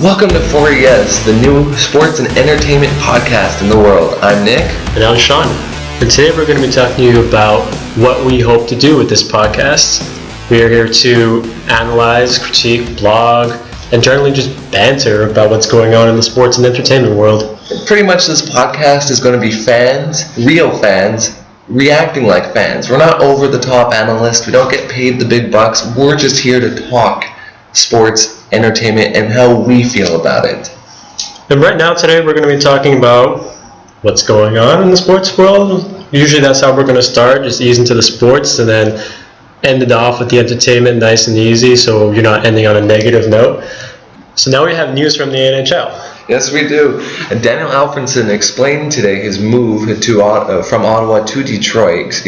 Welcome to 4ES, the new sports and entertainment podcast in the world. I'm Nick. And I'm Sean. And today we're going to be talking to you about what we hope to do with this podcast. We are here to analyze, critique, blog, and generally just banter about what's going on in the sports and entertainment world. Pretty much this podcast is going to be fans, real fans, reacting like fans. We're not over-the-top analysts. We don't get paid the big bucks. We're just here to talk sports, entertainment, and how we feel about it. And right now, today, we're going to be talking about what's going on in the sports world. Usually that's how we're going to start, just ease into the sports and then end it off with the entertainment nice and easy so you're not ending on a negative note. So now we have news from the NHL. Yes, we do. And Daniel Alfredsson explained today his move from Ottawa to Detroit,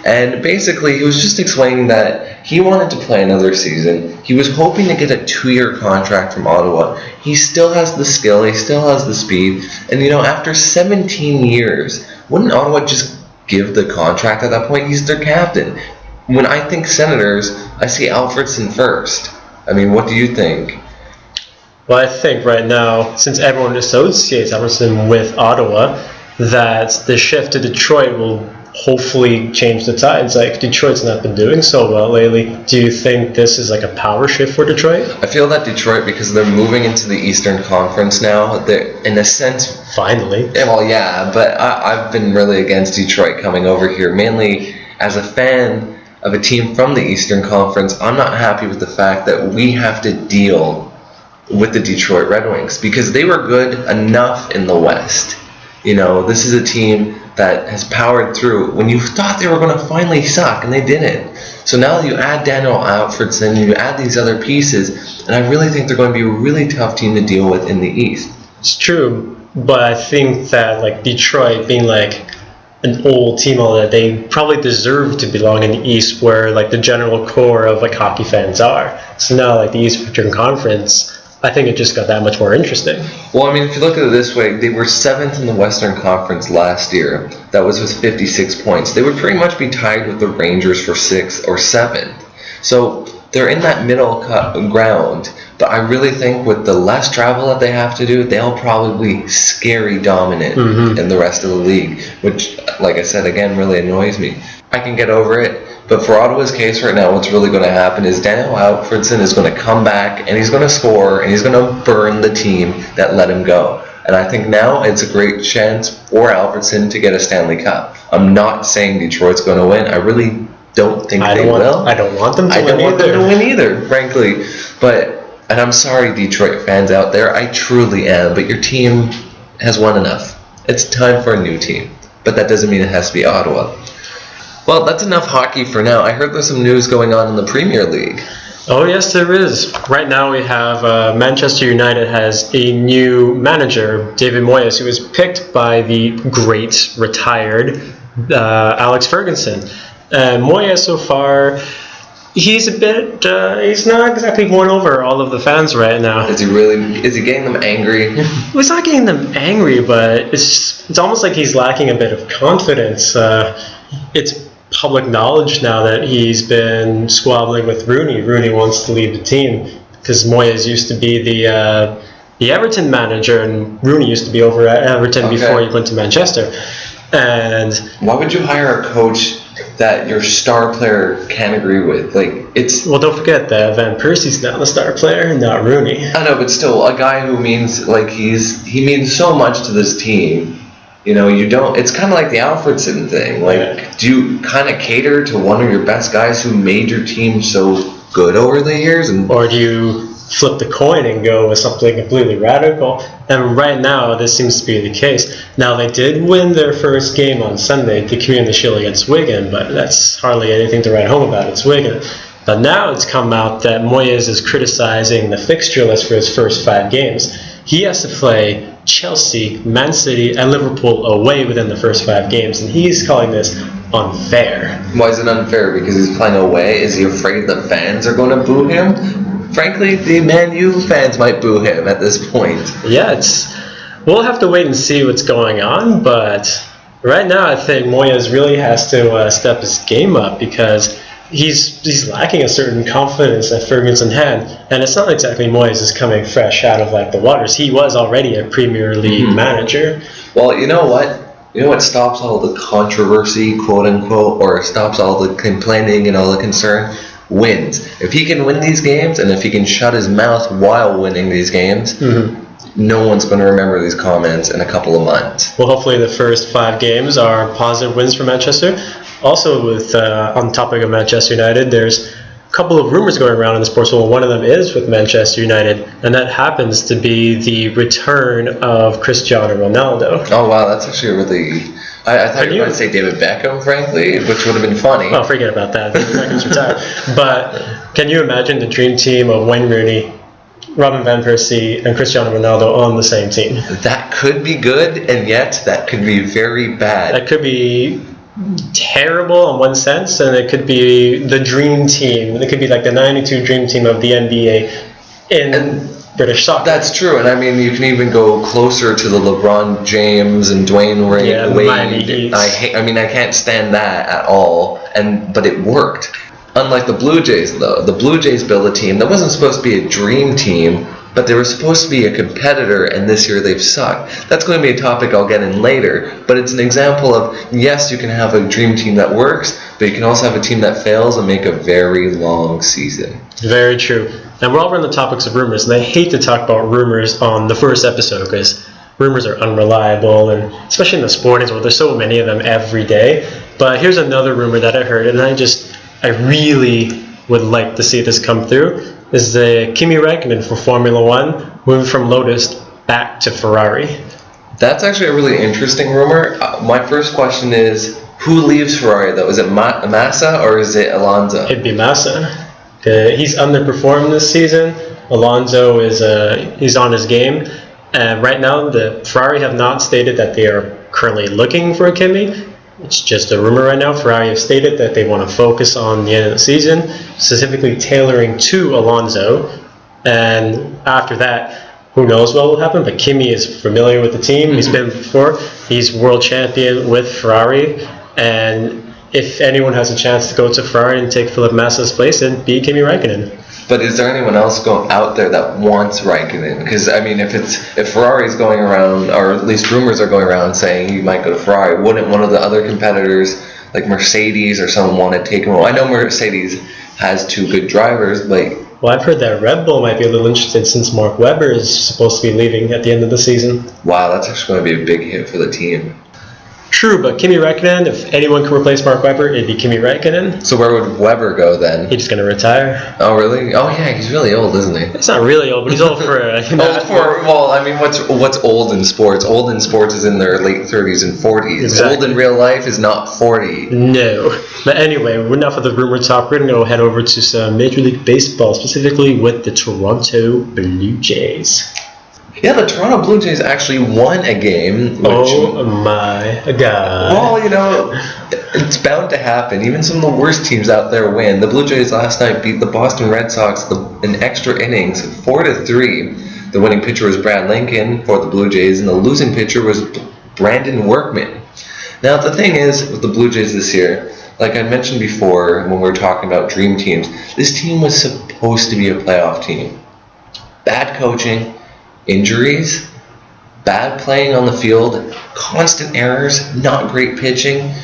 And basically, he was just explaining that he wanted to play another season. He was hoping to get a 2-year contract from Ottawa. He still has the skill. He still has the speed. And, after 17 years, wouldn't Ottawa just give the contract at that point? He's their captain. When I think Senators, I see Alfredsson first. What do you think? Well, I think right now, since everyone associates Alfredsson with Ottawa, that the shift to Detroit will hopefully change the tides. Like, Detroit's not been doing so well lately. Do you think this is like a power shift for Detroit? I feel that Detroit, because they're moving into the Eastern Conference now, they're, in a sense... Finally. Well, yeah, but I've been really against Detroit coming over here, mainly as a fan of a team from the Eastern Conference. I'm not happy with the fact that we have to deal with the Detroit Red Wings, because they were good enough in the West. This is a team that has powered through when you thought they were going to finally suck, and they didn't. So now you add Daniel Alfredsson, you add these other pieces, and I really think they're going to be a really tough team to deal with in the East. It's true, but I think that Detroit being an old team, all that, they probably deserve to belong in the East, where the general core of hockey fans are. So now the Eastern Conference, I think it just got that much more interesting. Well, if you look at it this way, they were 7th in the Western Conference last year. That was with 56 points. They would pretty much be tied with the Rangers for 6th or 7th. So they're in that middle ground. But I really think with the less travel that they have to do, they'll probably be scary dominant in the rest of the league, which, like I said, again, really annoys me. I can get over it. But for Ottawa's case right now, what's really going to happen is Daniel Alfredsson is going to come back, and he's going to score, and he's going to burn the team that let him go. And I think now it's a great chance for Alfredsson to get a Stanley Cup. I'm not saying Detroit's going to win. I really don't think they will. I don't want them to win either. I don't want them to win either, frankly. And I'm sorry, Detroit fans out there. I truly am. But your team has won enough. It's time for a new team. But that doesn't mean it has to be Ottawa. Well, that's enough hockey for now. I heard there's some news going on in the Premier League. Oh, yes, there is. Right now we have Manchester United has a new manager, David Moyes, who was picked by the great retired Alex Ferguson. And Moyes, so far, he's not exactly won over all of the fans right now. Is he getting them angry? Well, he's not getting them angry, but it's almost like he's lacking a bit of confidence. It's public knowledge now that he's been squabbling with Rooney. Rooney wants to leave the team because Moyes used to be the Everton manager, and Rooney used to be over at Everton before he went to Manchester. And why would you hire a coach that your star player can't agree with? Well, don't forget that Van Persie's not the star player, not Rooney. I know, but still, a guy who means he means so much to this team. You don't. It's kind of like the Alfredsson thing. Do you kind of cater to one of your best guys who made your team so good over the years, or do you flip the coin and go with something completely radical? And right now, this seems to be the case. Now, they did win their first game on Sunday, the Community Shield against Wigan, but that's hardly anything to write home about. It's Wigan. But now it's come out that Moyes is criticizing the fixture list for his first 5 games. He has to play Chelsea, Man City, and Liverpool away within the first 5 games, and he's calling this unfair. Why is it unfair? Because he's playing away? Is he afraid the fans are going to boo him? Frankly, the Man U fans might boo him at this point. Yeah, we'll have to wait and see what's going on, but right now I think Moyes really has to step his game up, because he's lacking a certain confidence that Ferguson had, and it's not exactly Moyes is coming fresh out of like the waters. He was already a Premier League manager. Well, you know what? You know what stops all the controversy, quote unquote, or stops all the complaining and all the concern? Wins. If he can win these games, and if he can shut his mouth while winning these games, no one's going to remember these comments in a couple of months. Well, hopefully the first 5 games are positive wins for Manchester. Also, with on the topic of Manchester United, there's a couple of rumors going around in the sports world. One of them is with Manchester United, and that happens to be the return of Cristiano Ronaldo. Oh, wow, that's actually a really... I thought you were going to say David Beckham, frankly, which would have been funny. Oh, forget about that. David Beckham's retired. But can you imagine the dream team of Wayne Rooney, Robin Van Persie, and Cristiano Ronaldo on the same team? That could be good, and yet that could be very bad. That could be terrible in one sense, and it could be the dream team. It could be like the 92 dream team of the NBA in British soccer. That's true, and I mean, you can even go closer to the LeBron James and Dwayne Wade. I can't stand that at all, but it worked. Unlike the Blue Jays, though, the Blue Jays built a team that wasn't supposed to be a dream team, but they were supposed to be a competitor, and this year they've sucked. That's going to be a topic I'll get in later, but it's an example of, yes, you can have a dream team that works, but you can also have a team that fails and make a very long season. Very true. And we're all on the topics of rumors, and I hate to talk about rumors on the first episode because rumors are unreliable, and especially in the sporting world, there's so many of them every day. But here's another rumor that I heard, and I really would like to see this come through, is the Kimi Räikkönen for Formula One moving from Lotus back to Ferrari. That's actually a really interesting rumor. My first question is, who leaves Ferrari, though? Is it Massa or is it Alonso? It'd be Massa. He's underperformed this season. Alonso he's on his game. And right now, the Ferrari have not stated that they are currently looking for a Kimi. It's just a rumor right now. Ferrari have stated that they want to focus on the end of the season, specifically tailoring to Alonso. And after that, who knows what will happen, but Kimi is familiar with the team. He's been before. He's world champion with Ferrari. And if anyone has a chance to go to Ferrari and take Felipe Massa's place, it'd be Kimi Räikkönen. But is there anyone else going out there that wants Räikkönen? Because, I mean, if Ferrari's going around, or at least rumors are going around saying he might go to Ferrari, wouldn't one of the other competitors, like Mercedes or someone, want to take him? Well, I know Mercedes has 2 good drivers, but... Well, I've heard that Red Bull might be a little interested since Mark Webber is supposed to be leaving at the end of the season. Wow, that's actually going to be a big hit for the team. True, but Kimi Räikkönen, if anyone can replace Mark Webber, it'd be Kimi Räikkönen. So where would Webber go then? He's going to retire. Oh, really? Oh, yeah, he's really old, isn't he? He's not really old, but he's old for... well, I mean, what's old in sports? Old in sports is in their late 30s and 40s. Exactly. Old in real life is not 40. No. But anyway, enough of the rumor talk. We're going to go head over to some Major League Baseball, specifically with the Toronto Blue Jays. Yeah, the Toronto Blue Jays actually won a game. Oh my God. Well, you know, it's bound to happen. Even some of the worst teams out there win. The Blue Jays last night beat the Boston Red Sox in extra innings, 4-3. The winning pitcher was Brad Lincoln for the Blue Jays, and the losing pitcher was Brandon Workman. Now, the thing is, with the Blue Jays this year, like I mentioned before when we were talking about dream teams, this team was supposed to be a playoff team. Bad coaching, injuries, bad playing on the field, constant errors, not great pitching,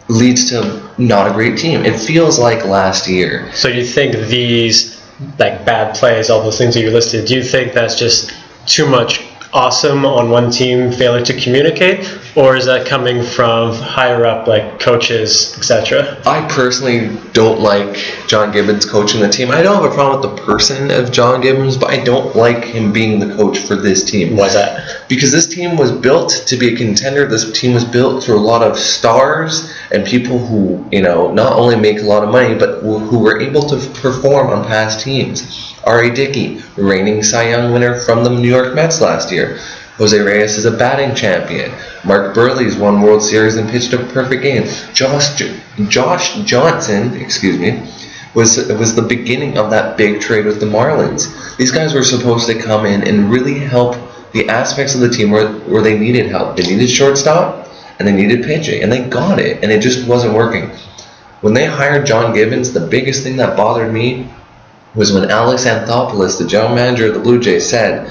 leads to not a great team. It feels like last year. So you think these like bad plays, all those things that you listed, do you think that's just too much awesome on one team, failure to communicate, or is that coming from higher up, like coaches, etc.? I personally don't like John Gibbons coaching the team. I don't have a problem with the person of John Gibbons, but I don't like him being the coach for this team. Why's that? Because this team was built to be a contender. This team was built through a lot of stars and people who, you know, not only make a lot of money, but who were able to perform on past teams. R.A. Dickey, reigning Cy Young winner from the New York Mets last year. Jose Reyes is a batting champion. Mark Burley's won World Series and pitched a perfect game. Josh Johnson, was the beginning of that big trade with the Marlins. These guys were supposed to come in and really help the aspects of the team where they needed help. They needed shortstop and they needed pitching, and they got it, and it just wasn't working. When they hired John Gibbons, the biggest thing that bothered me was when Alex Anthopoulos, the general manager of the Blue Jays, said,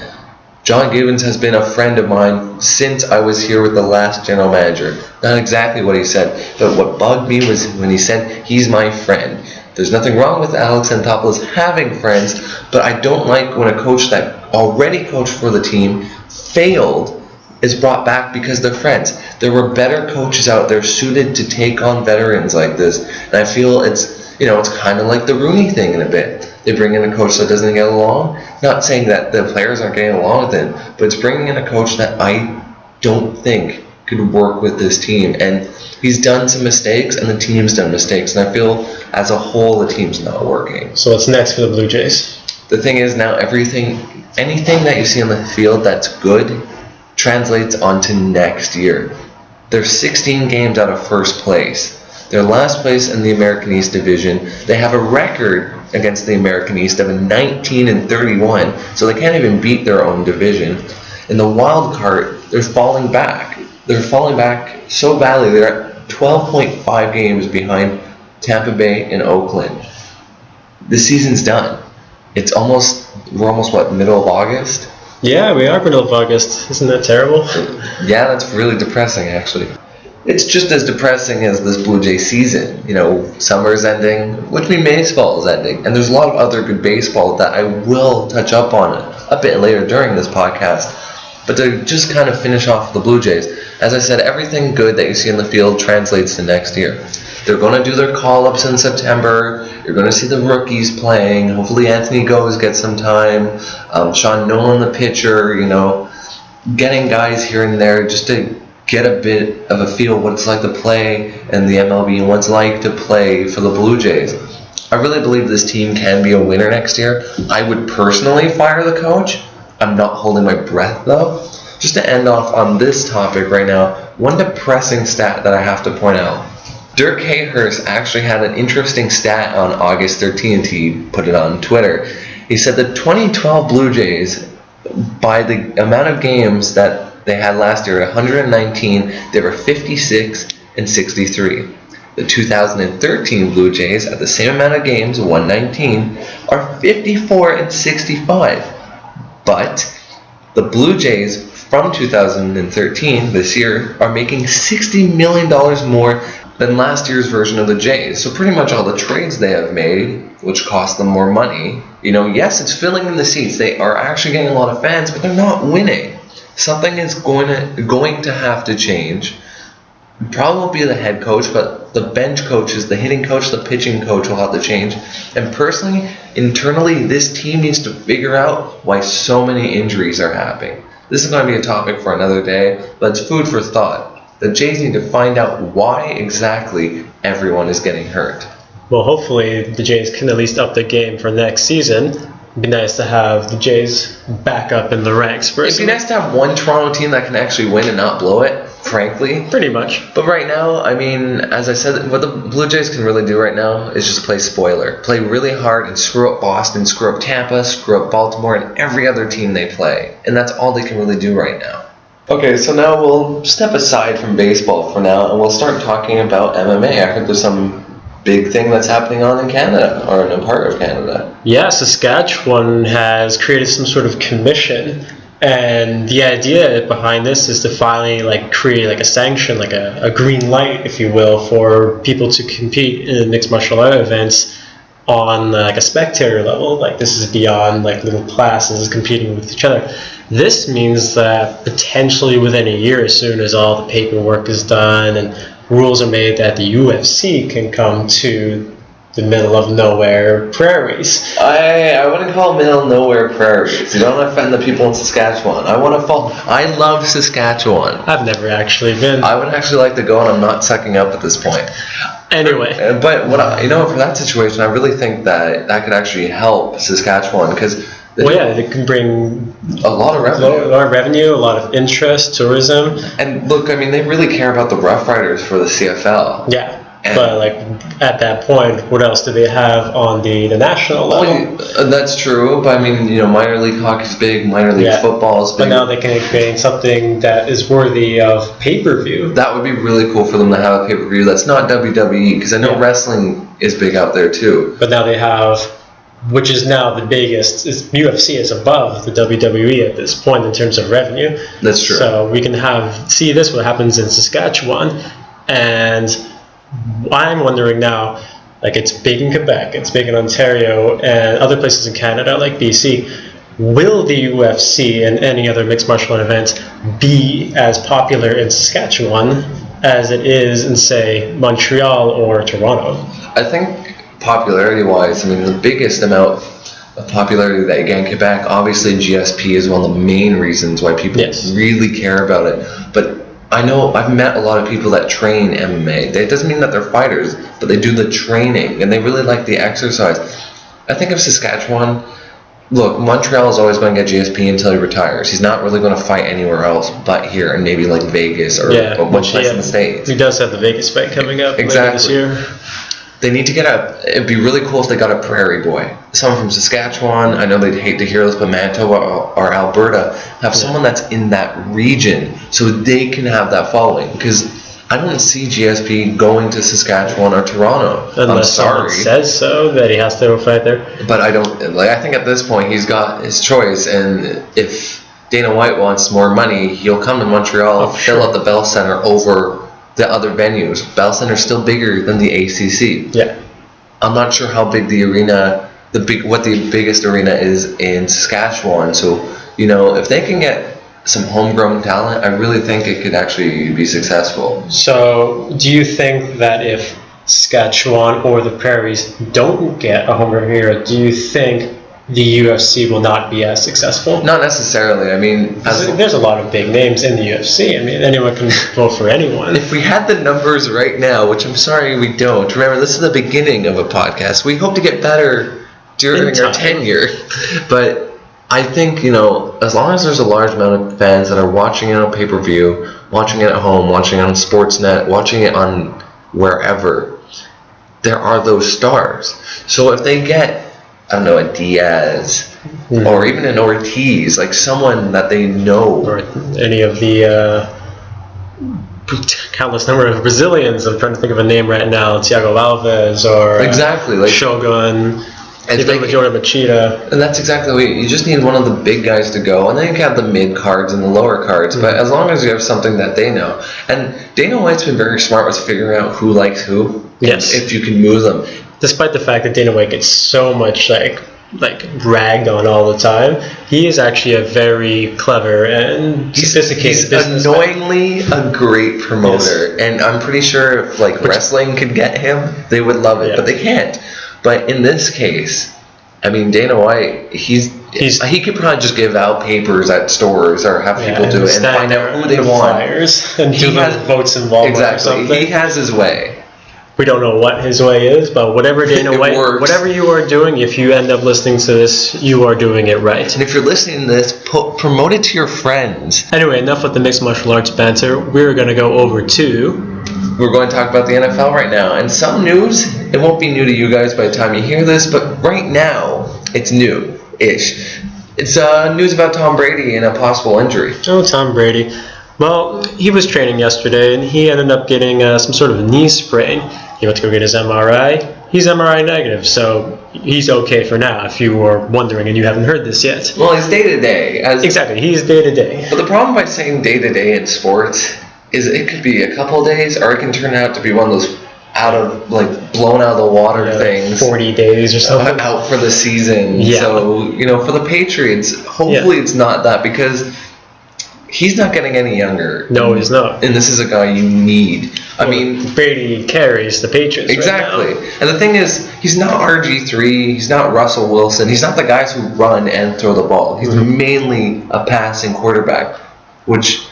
John Gibbons has been a friend of mine since I was here with the last general manager. Not exactly what he said, but what bugged me was when he said, he's my friend. There's nothing wrong with Alex Anthopoulos having friends, but I don't like when a coach that already coached for the team failed is brought back because they're friends. There were better coaches out there suited to take on veterans like this, and I feel it's kind of like the Rooney thing in a bit. They bring in a coach that doesn't get along. Not saying that the players aren't getting along with him, but it's bringing in a coach that I don't think could work with this team. And he's done some mistakes, and the team's done mistakes. And I feel as a whole, the team's not working. So what's next for the Blue Jays? The thing is now anything that you see on the field that's good translates onto next year. They're 16 games out of first place. They're last place in the American East Division. They have a record against the American East of 19-31, so they can't even beat their own division. In the wild card, they're falling back. They're falling back so badly. They're at 12.5 games behind Tampa Bay and Oakland. The season's done. We're almost middle of August? Yeah, we are middle of August. Isn't that terrible? Yeah, that's really depressing, actually. It's just as depressing as this Blue Jay season. Summer's ending, which means baseball is ending. And there's a lot of other good baseball that I will touch up on a bit later during this podcast. But to just kind of finish off the Blue Jays, as I said, everything good that you see in the field translates to next year. They're going to do their call-ups in September. You're going to see the rookies playing. Hopefully Anthony Goes gets some time. Sean Nolan, the pitcher, getting guys here and there just to get a bit of a feel what it's like to play in the MLB and what it's like to play for the Blue Jays. I really believe this team can be a winner next year. I would personally fire the coach. I'm not holding my breath, though. Just to end off on this topic right now, one depressing stat that I have to point out. Dirk Hayhurst actually had an interesting stat on August 13th. He put it on Twitter. He said the 2012 Blue Jays, by the amount of games that they had last year, 119, they were 56-63. The 2013 Blue Jays, at the same amount of games, 119, are 54-65. But the Blue Jays from 2013, this year, are making $60 million more than last year's version of the Jays. So pretty much all the trades they have made, which cost them more money, yes, it's filling in the seats. They are actually getting a lot of fans, but they're not winning. Something is going to have to change. Probably won't be the head coach, but the bench coaches, the hitting coach, the pitching coach will have to change. And personally, internally, this team needs to figure out why so many injuries are happening. This is going to be a topic for another day, but it's food for thought. The Jays need to find out why exactly everyone is getting hurt. Well, hopefully the Jays can at least up the game for next season. It'd be nice to have the Jays back up in the ranks. It'd be nice to have one Toronto team that can actually win and not blow it, frankly. Pretty much. But right now, as I said, what the Blue Jays can really do right now is just play spoiler. Play really hard and screw up Boston, screw up Tampa, screw up Baltimore, and every other team they play. And that's all they can really do right now. Okay, so now we'll step aside from baseball for now, and we'll start talking about MMA. I heard there's some big thing that's happening on in Canada, or in a part of Canada. Yeah, Saskatchewan has created some sort of commission, and the idea behind this is to finally create a sanction, a green light, if you will, for people to compete in mixed martial art events on a spectator level. This is beyond little classes competing with each other. This means that potentially within a year, as soon as all the paperwork is done and rules are made, that the UFC can come to the middle of nowhere prairies. I wouldn't call middle of nowhere prairies. You don't offend the people in Saskatchewan. I love Saskatchewan. I've never actually been. I would actually like to go, and I'm not sucking up at this point. Anyway. But for that situation, I really think that could actually help Saskatchewan, because they can bring a lot of revenue. A lot of interest, tourism. And look, they really care about the Rough Riders for the CFL. Yeah. But like at that point, what else do they have on the national level? That's true, but I mean, minor league hockey's big, minor league football is big. But now they can create something that is worthy of pay-per-view. That would be really cool for them to have a pay-per-view that's not WWE, because I know wrestling is big out there too. But now they have, which is now the biggest, UFC is above the WWE at this point in terms of revenue. That's true. So we can see this, what happens in Saskatchewan, and I'm wondering now, like it's big in Quebec, it's big in Ontario, and other places in Canada like BC. Will the UFC and any other mixed martial art event be as popular in Saskatchewan as it is in, say, Montreal or Toronto? I think popularity-wise, I mean, the biggest amount of popularity that you get in Quebec, obviously GSP is one of the main reasons why people really care about it. But I know I've met a lot of people that train MMA. It doesn't mean that they're fighters, but they do the training, and they really like the exercise. I think of Saskatchewan, look, Montreal is always going to get GSP until he retires. He's not really going to fight anywhere else but here, and maybe like Vegas or one place in the States. He does have the Vegas fight coming up later this year. They need to it'd be really cool if they got a prairie boy. Someone from Saskatchewan, I know they'd hate to hear this, but Manitoba or Alberta, have someone that's in that region so they can have that following. Because I don't see GSP going to Saskatchewan or Toronto. Unless someone says so, that he has to go fight there. But I don't, I think at this point he's got his choice, and if Dana White wants more money, he'll come to Montreal, fill out the Bell Center over the other venues. Bell Center's still bigger than the ACC. Yeah. I'm not sure how big the arena, what the biggest arena is in Saskatchewan. So, if they can get some homegrown talent, I really think it could actually be successful. So, do you think that if Saskatchewan or the Prairies don't get a homegrown hero, do you think the UFC will not be as successful? Not necessarily. I mean, there's a lot of big names in the UFC. I mean, anyone can vote for anyone. If we had the numbers right now, which I'm sorry we don't. Remember, this is the beginning of a podcast. We hope to get better during our tenure. But I think, as long as there's a large amount of fans that are watching it on pay-per-view, watching it at home, watching it on Sportsnet, watching it on wherever, there are those stars. So if they get, I don't know, a Diaz or even an Ortiz, like someone that they know. Or any of the countless number of Brazilians. I'm trying to think of a name right now. Thiago Alves or like Shogun, even Majora Machida. And that's exactly what you just need, one of the big guys to go, and then you can have the mid cards and the lower cards. But as long as you have something that they know. And Dana White's been very smart with figuring out who likes who. Yes. If you can move them. Despite the fact that Dana White gets so much like ragged on all the time, he is actually a very clever and sophisticated businessman. He's annoyingly a great promoter, and I'm pretty sure if wrestling could get him, they would love it, but they can't. But in this case, I mean, Dana White, he could probably just give out papers at stores or have people do it and find out who they want. Flyers and do the votes involved. Exactly, he has his way. We don't know what his way is, but whatever Dana White, whatever you are doing, if you end up listening to this, you are doing it right. And if you're listening to this, promote it to your friends. Anyway, enough with the mixed martial arts banter. We're going to go over to... We're going to talk about the NFL right now. And some news, it won't be new to you guys by the time you hear this, but right now, it's new-ish. It's news about Tom Brady and a possible injury. Oh, Tom Brady. Well, he was training yesterday, and he ended up getting some sort of knee sprain. He went to go get his MRI. He's MRI negative, so he's okay for now, if you were wondering and you haven't heard this yet. Well, he's day-to-day. Exactly, he's day-to-day. But the problem by saying day-to-day in sports is it could be a couple of days, or it can turn out to be one of those blown out of the water things. 40 days or something. Out for the season. Yeah. So, for the Patriots, hopefully it's not that, because he's not getting any younger. No, he's not. And this is a guy you need. Brady carries the Patriots. Exactly. Right now. And the thing is, he's not RG3, he's not Russell Wilson, he's not the guys who run and throw the ball. He's mainly a passing quarterback, which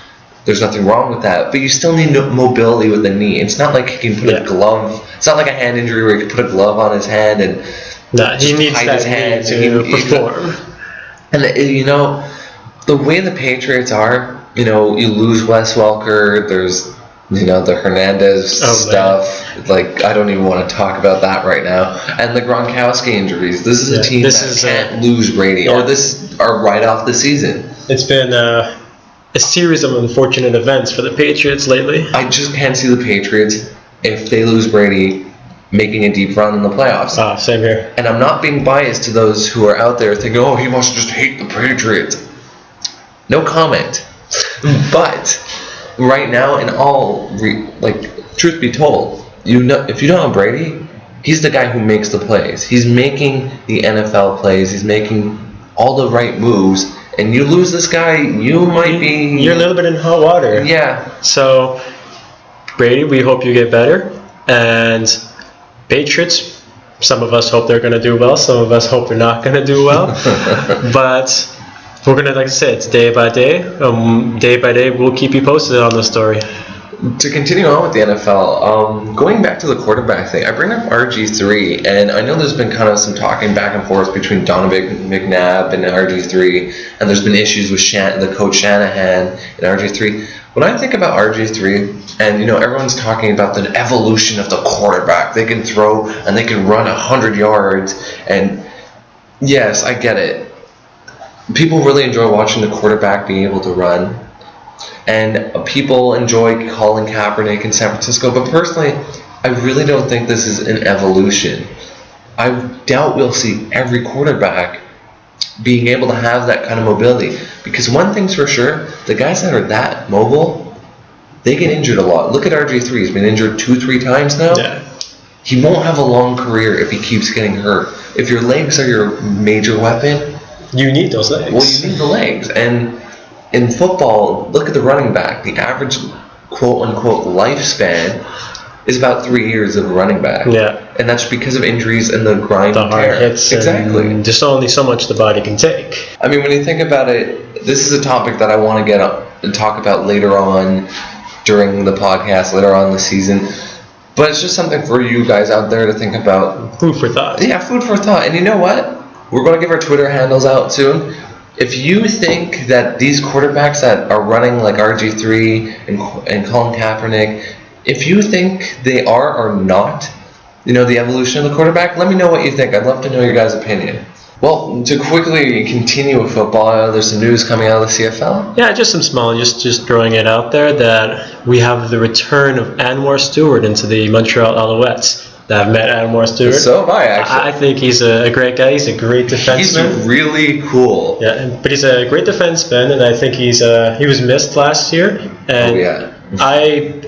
there's nothing wrong with that, but you still need mobility with the knee. It's not like he can put a glove. It's not like a hand injury where he can put a glove on his hand and he needs hide his hand to perform. And the way the Patriots are, you lose Wes Welker. There's The Hernandez stuff. Man. Like, I don't even want to talk about that right now. And the Gronkowski injuries. This is a team that can't lose Brady, or write off the season. It's been a series of unfortunate events for the Patriots lately. I just can't see the Patriots, if they lose Brady, making a deep run in the playoffs. Same here. And I'm not being biased to those who are out there thinking, oh, he must just hate the Patriots. No comment. But right now, in all, truth be told, if you don't have Brady, he's the guy who makes the plays. He's making the NFL plays. He's making all the right moves. And you lose this guy, you're a little bit in hot water. Yeah. So, Brady, we hope you get better. And Patriots, some of us hope they're going to do well. Some of us hope they're not going to do well. But we're going to, like I said, it's day by day. Day by day, we'll keep you posted on the story. To continue on with the NFL, going back to the quarterback thing, I bring up RG3, and I know there's been kind of some talking back and forth between Donovan McNabb and RG3, and there's been issues with the coach Shanahan and RG3. When I think about RG3, and everyone's talking about the evolution of the quarterback, they can throw and they can run 100 yards, and yes, I get it. People really enjoy watching the quarterback being able to run. And people enjoy Colin Kaepernick in San Francisco, but personally, I really don't think this is an evolution. I doubt we'll see every quarterback being able to have that kind of mobility. Because one thing's for sure, the guys that are that mobile, they get injured a lot. Look at RG3, he's been injured 2-3 times now. Yeah. He won't have a long career if he keeps getting hurt. If your legs are your major weapon, you need those legs. Well, you need the legs. And in football, look at the running back. The average quote-unquote lifespan is about 3 years of a running back. Yeah. And that's because of injuries and the grind the hard hits. Exactly. And just only so much the body can take. I mean, when you think about it, this is a topic that I want to get up and talk about later on during the podcast, later on in the season. But it's just something for you guys out there to think about. Food for thought. Yeah, food for thought. And you know what? We're going to give our Twitter handles out soon. If you think that these quarterbacks that are running like RG3 and Colin Kaepernick, if you think they are or not, the evolution of the quarterback, let me know what you think. I'd love to know your guys' opinion. Well, to quickly continue with football, there's some news coming out of the CFL. Yeah, just some small, just throwing it out there that we have the return of Anwar Stewart into the Montreal Alouettes. I've met Anwar Stewart. So have I, actually. I think he's a great guy. He's a great defenseman. He's really cool. Yeah, but he's a great defenseman, and I think he was missed last year. And I,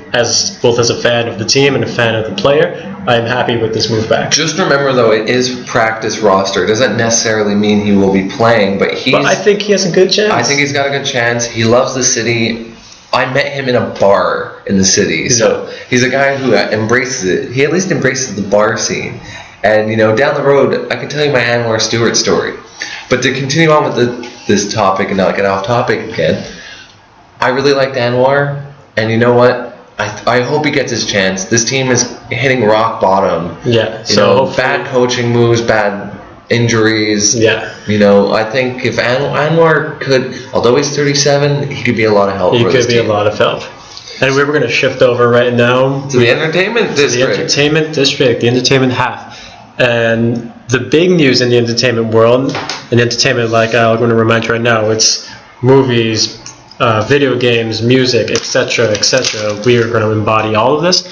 both as a fan of the team and a fan of the player, I'm happy with this move back. Just remember, though, it is practice roster. It doesn't necessarily mean he will be playing, but I think he has a good chance. I think he's got a good chance. He loves the city. I met him in a bar in the city, so he's a guy who embraces it. He at least embraces the bar scene. And, down the road, I can tell you my Anwar Stewart story. But to continue on with this topic and not get off topic again, I really liked Anwar, and you know what? I hope he gets his chance. This team is hitting rock bottom. Yeah. Bad coaching moves, bad injuries. Yeah. I think if Anwar could, although he's 37, he could be a lot of help. He could be a lot of help. And we were going to shift over right now to the entertainment district. The entertainment half. And the big news in the entertainment world, and entertainment, like I'm going to remind you right now, it's movies, video games, music, etc., etc. We are going to embody all of this.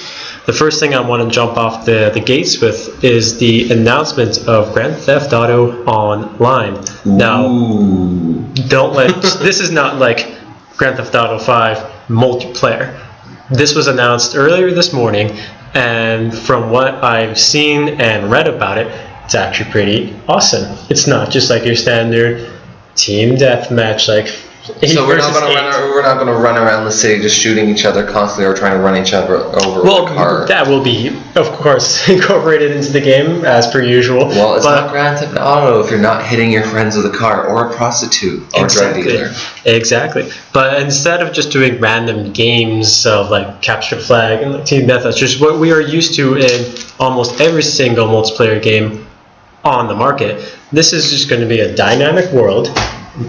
The first thing I want to jump off the gates with is the announcement of Grand Theft Auto Online. Ooh. Now, this is not like Grand Theft Auto 5 multiplayer. This was announced earlier this morning, and from what I've seen and read about it, it's actually pretty awesome. It's not just like your standard team deathmatch, like. So we're not going to run around the city just shooting each other constantly or trying to run each other over with a car. That will be, of course, incorporated into the game as per usual. Well, it's not Grand Theft Auto if you're not hitting your friends with a car or a prostitute or a drug dealer. Exactly. But instead of just doing random games of like capture flag and like team deathmatch, which is what we are used to in almost every single multiplayer game on the market, this is just going to be a dynamic world.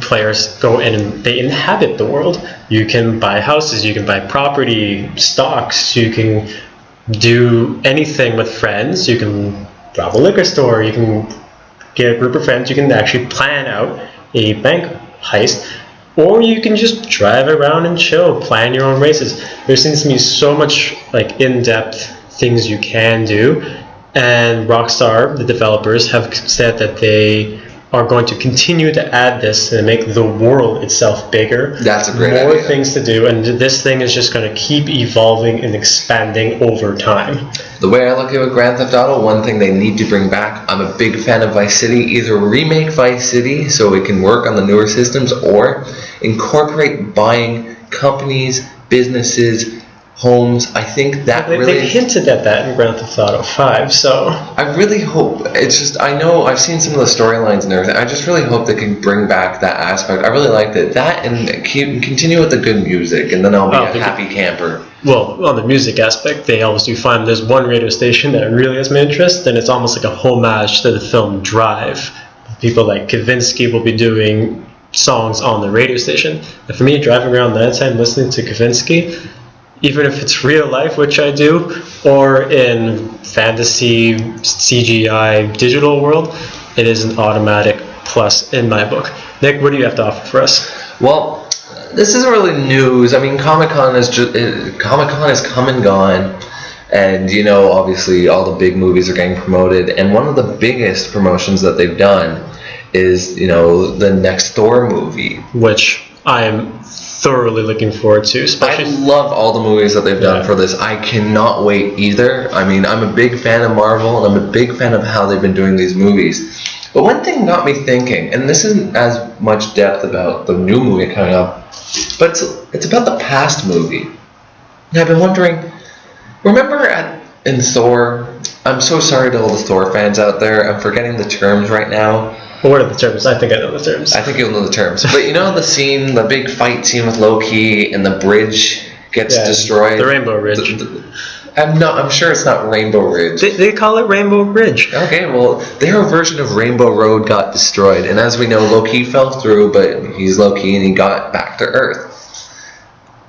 players go in and they inhabit the world. You can buy houses, you can buy property, stocks, you can do anything with friends, you can rob a liquor store, you can get a group of friends, you can actually plan out a bank heist, or you can just drive around and chill, plan your own races. There seems to be so much like in-depth things you can do, and Rockstar, the developers, have said that they are going to continue to add this and make the world itself bigger. That's a great More idea. things to do, and this thing is just going to keep evolving and expanding over time. The way I look at it with Grand Theft Auto, one thing they need to bring back, I'm a big fan of Vice City, either remake Vice City so it can work on the newer systems, or incorporate buying companies, businesses, homes. I think that They hinted at that in Grand Theft Auto 5, so... I really hope, it's just, I know I've seen some of the storylines and everything, I just really hope they can bring back that aspect. I really liked it. That, and continue with the good music, and then I'll be a happy camper. Well, on the music aspect, they always do fine. There's one radio station that really has my interest, and it's almost like a homage to the film Drive. People like Kavinsky will be doing songs on the radio station. And for me, driving around that time listening to Kavinsky, even if it's real life, which I do, or in fantasy, CGI, digital world, it is an automatic plus in my book. Nick, what do you have to offer for us? Well, this isn't really news. I mean, Comic-Con has come and gone, and you know, obviously, all the big movies are getting promoted. And one of the biggest promotions that they've done is, you know, the next Thor movie, which I am thoroughly looking forward to. Especially, I love all the movies that they've done for this. I cannot wait either. I mean, I'm a big fan of Marvel, and I'm a big fan of how they've been doing these movies. But one thing got me thinking, and this isn't as much depth about the new movie coming up, but it's about the past movie. And I've been wondering, remember in Thor, I'm so sorry to all the Thor fans out there, I'm forgetting the terms right now. What are the terms? I think I know the terms. I think you'll know the terms. But you know the scene, the big fight scene with Loki, and the bridge gets destroyed? The Rainbow Ridge. I'm sure it's not Rainbow Ridge. They call it Rainbow Ridge. Okay, well, their version of Rainbow Road got destroyed. And as we know, Loki fell through, but he's Loki and he got back to Earth.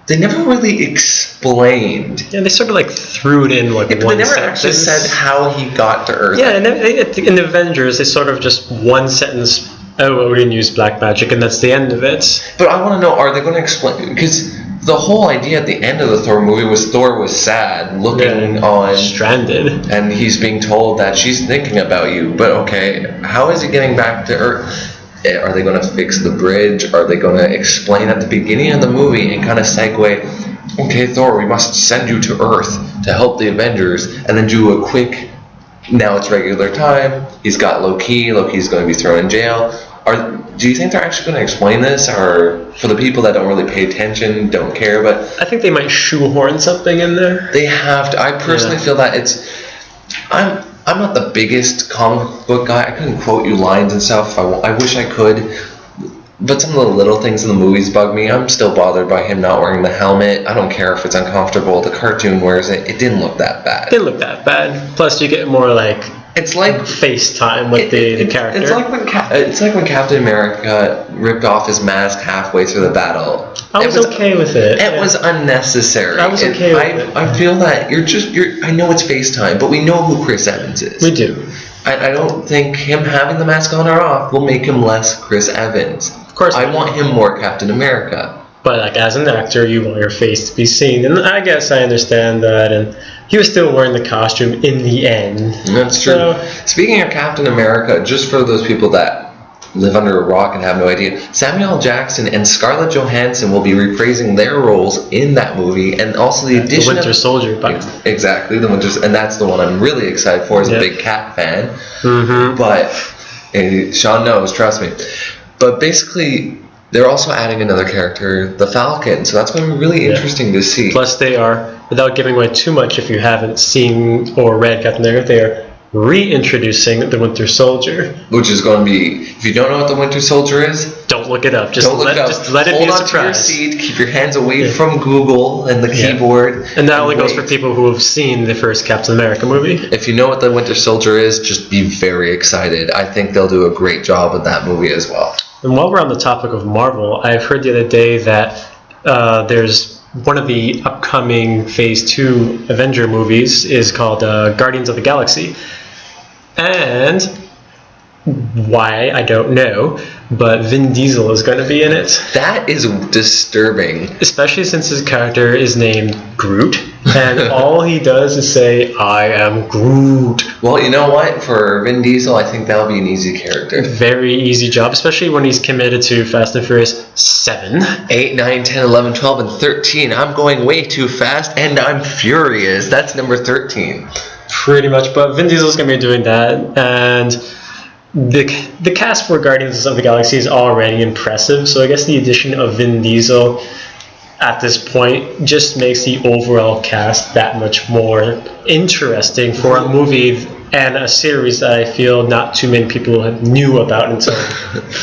They never really explained. Yeah, they sort of like threw it in like one sentence. They never actually said how he got to Earth. Yeah, and in Avengers, they sort of just one sentence, oh, we didn't use black magic, and that's the end of it. But I want to know, are they going to explain? Because the whole idea at the end of the Thor movie was Thor was sad, looking on... stranded. And he's being told that she's thinking about you. But okay, how is he getting back to Earth? Are they going to fix the bridge? Are they going to explain at the beginning of the movie and kind of segue, okay, Thor, we must send you to Earth to help the Avengers, and then do a quick, now it's regular time, he's got Loki, Loki's going to be thrown in jail. Do you think they're actually going to explain this, or for the people that don't really pay attention, don't care, but... I think they might shoehorn something in there. They have to. I personally feel that I'm not the biggest comic book guy. I couldn't quote you lines and stuff. I wish I could. But some of the little things in the movies bug me. I'm still bothered by him not wearing the helmet. I don't care if it's uncomfortable. The cartoon wears it. It didn't look that bad. It didn't look that bad. Plus, you get more like... It's like FaceTime with the character. It's like when Captain America ripped off his mask halfway through the battle. I was okay with it. It was unnecessary. I was okay with it. I feel that I know it's FaceTime, but we know who Chris Evans is. We do. I don't think him having the mask on or off will make him less Chris Evans. Of course. I want him more Captain America. But like as an actor, you want your face to be seen, and I guess I understand that. And he was still wearing the costume in the end. That's true. So, speaking of Captain America, just for those people that live under a rock and have no idea, Samuel L. Jackson and Scarlett Johansson will be reprising their roles in that movie, and also the addition of the Winter Soldier. Exactly, the Winter, and that's the one I'm really excited for as a big Cap fan. Mm-hmm. But Sean knows, trust me. But basically, they're also adding another character, the Falcon, so that's going to be really interesting to see. Plus, they are, without giving away too much if you haven't seen or read Captain America, they are reintroducing the Winter Soldier. Which is going to be, if you don't know what the Winter Soldier is, don't look it up. Just don't look it up. Just let it be a surprise. Hold on to your seat, keep your hands away from Google and the keyboard. And that only goes for people who have seen the first Captain America movie. If you know what the Winter Soldier is, just be very excited. I think they'll do a great job with that movie as well. And while we're on the topic of Marvel, I've heard the other day that there's one of the upcoming Phase 2 Avenger movies is called Guardians of the Galaxy. And why, I don't know, but Vin Diesel is going to be in it. That is disturbing. Especially since his character is named Groot, and all he does is say, "I am Groot." Well, you know what? For Vin Diesel, I think that'll be an easy character. Very easy job, especially when he's committed to Fast and Furious 7. 8, 9, 10, 11, 12, and 13. I'm going way too fast, and I'm furious. That's number 13. Pretty much, but Vin Diesel's going to be doing that, and the cast for Guardians of the Galaxy is already impressive, so I guess the addition of Vin Diesel at this point just makes the overall cast that much more interesting for a movie and a series that I feel not too many people knew about until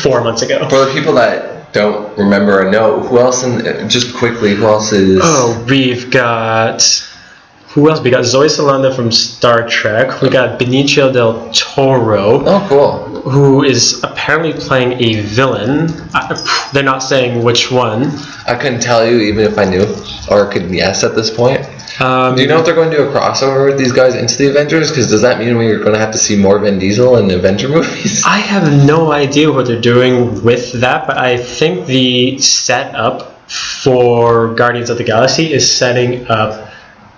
4 months ago. For the people that don't remember or know, who else just quickly, who else is... Oh, we've got... Who else? We got Zoe Salanda from Star Trek. We got Benicio del Toro. Oh, cool. Who is apparently playing a villain. They're not saying which one. I couldn't tell you even if I knew, or could guess at this point. Do you know if they're going to do a crossover with these guys into the Avengers? Because does that mean we're going to have to see more Vin Diesel in the Avenger movies? I have no idea what they're doing with that, but I think the setup for Guardians of the Galaxy is setting up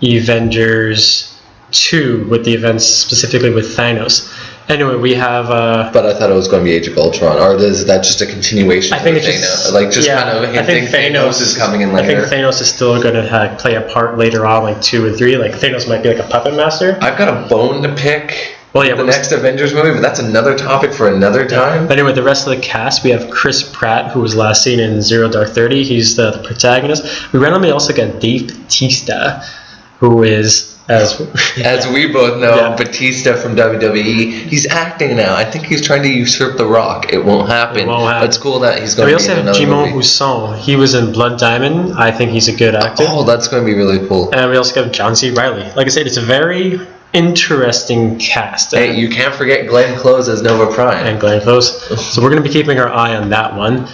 Avengers 2 with the events specifically with Thanos. Anyway, we have... But I thought it was going to be Age of Ultron, or is that just a continuation? I think it's Thanos? Like just kind of hinting I think Thanos is coming in later. I think Thanos is still going to play a part later on, like 2 and 3. Like Thanos might be like a puppet master. I've got a bone to pick. Well, yeah, the next Avengers movie, but that's another topic for another time. But anyway, the rest of the cast, we have Chris Pratt, who was last seen in Zero Dark 30. He's the protagonist. We randomly also got Dave Bautista, who is, as we both know, Batista from WWE. He's acting now. I think he's trying to usurp The Rock. It won't happen. It's cool that he's going to be in another movie. We also have Jimon Husson. He was in Blood Diamond. I think he's a good actor. Oh, that's going to be really cool. And we also have John C. Reilly. Like I said, it's a very interesting cast. Hey, you can't forget Glenn Close as Nova Prime. And Glenn Close. So we're going to be keeping our eye on that one.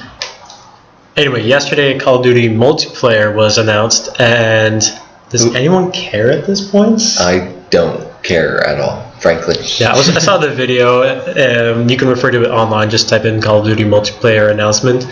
Anyway, yesterday Call of Duty multiplayer was announced, and... Does anyone care at this point? I don't care at all, frankly. Yeah, I saw the video. You can refer to it online. Just type in Call of Duty multiplayer announcement.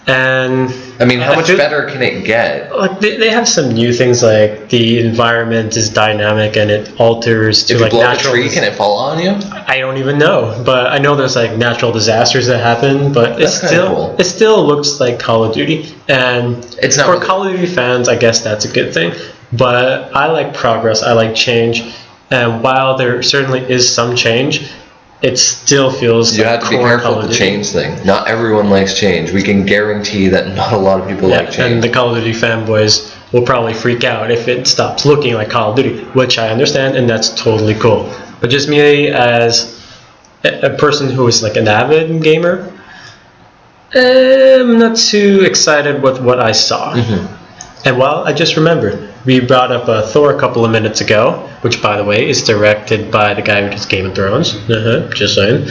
And I mean, how much better can it get? Like they have some new things, like the environment is dynamic and it alters to like natural. If you blow up a tree, can it fall on you? I don't even know, but I know there's like natural disasters that happen. But it still looks like Call of Duty, and it's not for Call of Duty fans, I guess that's a good thing. But I like progress, I like change, and while there certainly is some change, it still feels you have to be careful with the change thing. Not everyone likes change. We can guarantee that not a lot of people like change. And the Call of Duty fanboys will probably freak out if it stops looking like Call of Duty, which I understand, and that's totally cool. But just me as a person who is like an avid gamer, I'm not too excited with what I saw. Mm-hmm. And I just remembered, we brought up Thor a couple of minutes ago, which, by the way, is directed by the guy who does Game of Thrones. Just saying.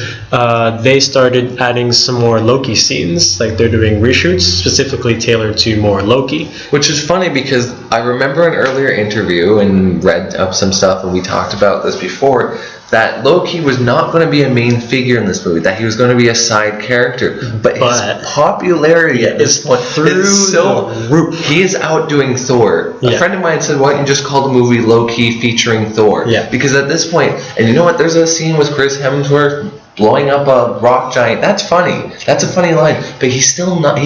They started adding some more Loki scenes. Like, they're doing reshoots specifically tailored to more Loki. Which is funny because I remember an earlier interview and read up some stuff, and we talked about this before, that Loki was not going to be a main figure in this movie, that he was going to be a side character. But his popularity at this point is so... He is outdoing Thor. A friend of mine said, why don't you just call the movie Loki featuring Thor? Yeah. Because at this point, and you know what, there's a scene with Chris Hemsworth blowing up a rock giant. That's funny. That's a funny line. But he's still not...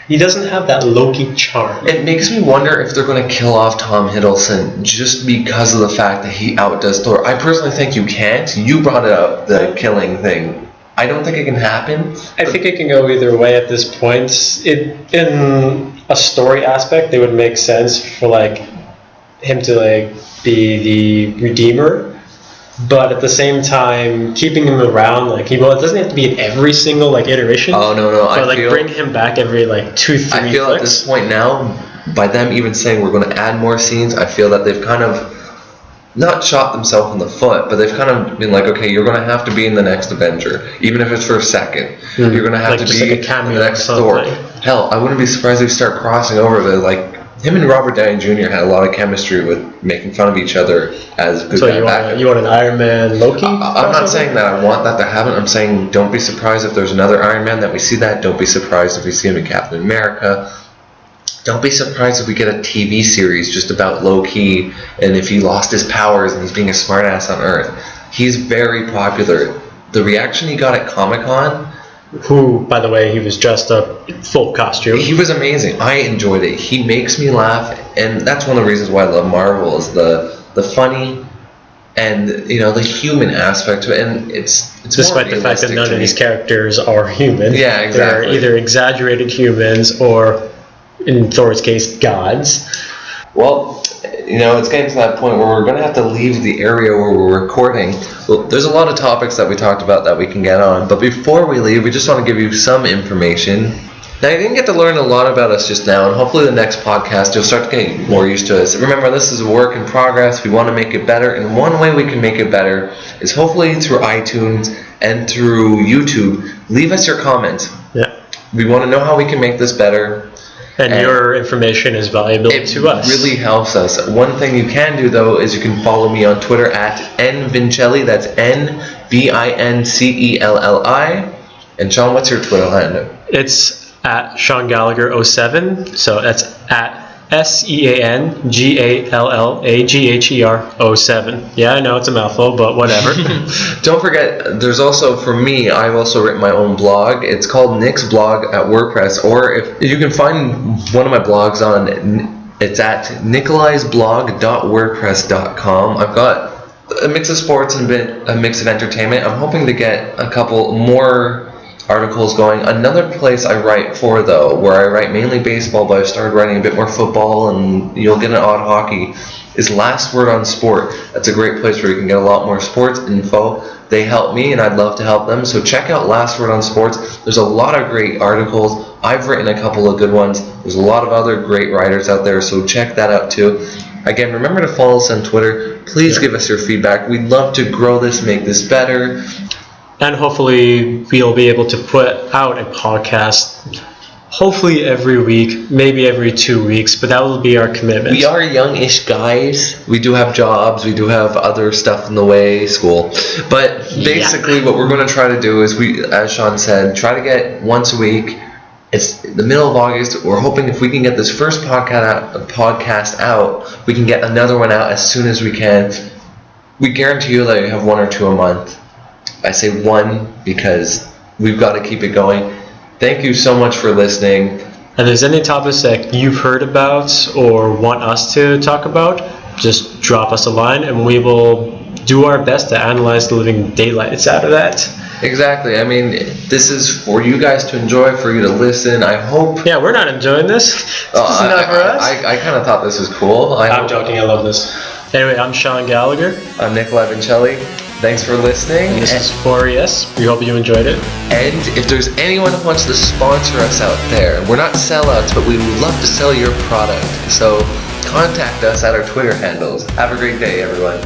He doesn't have that Loki charm. It makes me wonder if they're going to kill off Tom Hiddleston just because of the fact that he outdoes Thor. I personally think you can't. You brought it up, the killing thing. I don't think it can happen. I think it can go either way at this point. In a story aspect, it would make sense for like him to like be the redeemer. But at the same time, keeping him around, like, it doesn't have to be in every single, like, iteration. Oh, no. But, bring him back every, 2-3 I feel flicks. At this point now, by them even saying we're going to add more scenes, I feel that they've kind of not shot themselves in the foot, but they've kind of been like, okay, you're going to have to be in the next Avenger, even if it's for a second. You're going to have to be a cameo in the next or Thor. something. Hell, I wouldn't be surprised if they start crossing over. Him and Robert Downey Jr. had a lot of chemistry with making fun of each other as good guy backup. You want an Iron Man Loki? I'm not saying that I want that to happen. I'm saying don't be surprised if there's another Iron Man that we see that. Don't be surprised if we see him in Captain America. Don't be surprised if we get a TV series just about Loki and if he lost his powers and he's being a smartass on Earth. He's very popular. The reaction he got at Comic-Con, who, by the way, he was dressed up full costume. he was amazing. I enjoyed it. He makes me laugh, and that's one of the reasons why I love Marvel is the funny and the human aspect to it. And it's despite the fact that none of these characters are human. Yeah, exactly. They're either exaggerated humans or, in Thor's case, gods. Well, it's getting to that point where we're going to have to leave the area where we're recording. Well, there's a lot of topics that we talked about that we can get on, but before we leave, we just want to give you some information. Now, you didn't get to learn a lot about us just now, and hopefully the next podcast you'll start to get more used to us. Remember, this is a work in progress. We want to make it better, and one way we can make it better is hopefully through iTunes and through YouTube. Leave us your comments. Yeah. We want to know how we can make this better. And your information is valuable to us. It really helps us. One thing you can do, though, is you can follow me on Twitter at nvincelli. That's NVINCELLI. And Sean, what's your Twitter handle? It's at Sean Gallagher 07. So that's at SeanGallagher 07. Yeah, I know it's a mouthful, but whatever. Don't forget, there's also, for me, I've also written my own blog. It's called Nick's Blog at WordPress, or if you can find one of my blogs on, it's at nickolaisblog.wordpress.com. I've got a mix of sports and a mix of entertainment. I'm hoping to get a couple more articles going. Another place I write for, though, where I write mainly baseball, but I've started writing a bit more football, and you'll get an odd hockey, is Last Word on Sport. That's a great place where you can get a lot more sports info. They help me, and I'd love to help them. So check out Last Word on Sports. There's a lot of great articles. I've written a couple of good ones. There's a lot of other great writers out there, so check that out too. Again, remember to follow us on Twitter. Please give us your feedback. We'd love to grow this, make this better. And hopefully we'll be able to put out a podcast hopefully every week, maybe every 2 weeks, but that will be our commitment. We are youngish guys. We do have jobs. We do have other stuff in the way, school. But basically what we're going to try to do is, as Sean said, try to get once a week. It's the middle of August. We're hoping if we can get this first podcast out, we can get another one out as soon as we can. We guarantee you that you have one or two a month. I say one because we've got to keep it going. Thank you so much for listening. And if there's any topics that you've heard about or want us to talk about, just drop us a line and we will do our best to analyze the living daylights out of that. Exactly. I mean, this is for you guys to enjoy, for you to listen. I hope... Yeah, we're not enjoying this. This is not for us. I kind of thought this was cool. I'm joking. I love this. Anyway, I'm Sean Gallagher. I'm Nickolai Vincelli. Thanks for listening. And this is 4ES. We hope you enjoyed it. And if there's anyone who wants to sponsor us out there, we're not sellouts, but we would love to sell your product. So contact us at our Twitter handles. Have a great day, everyone.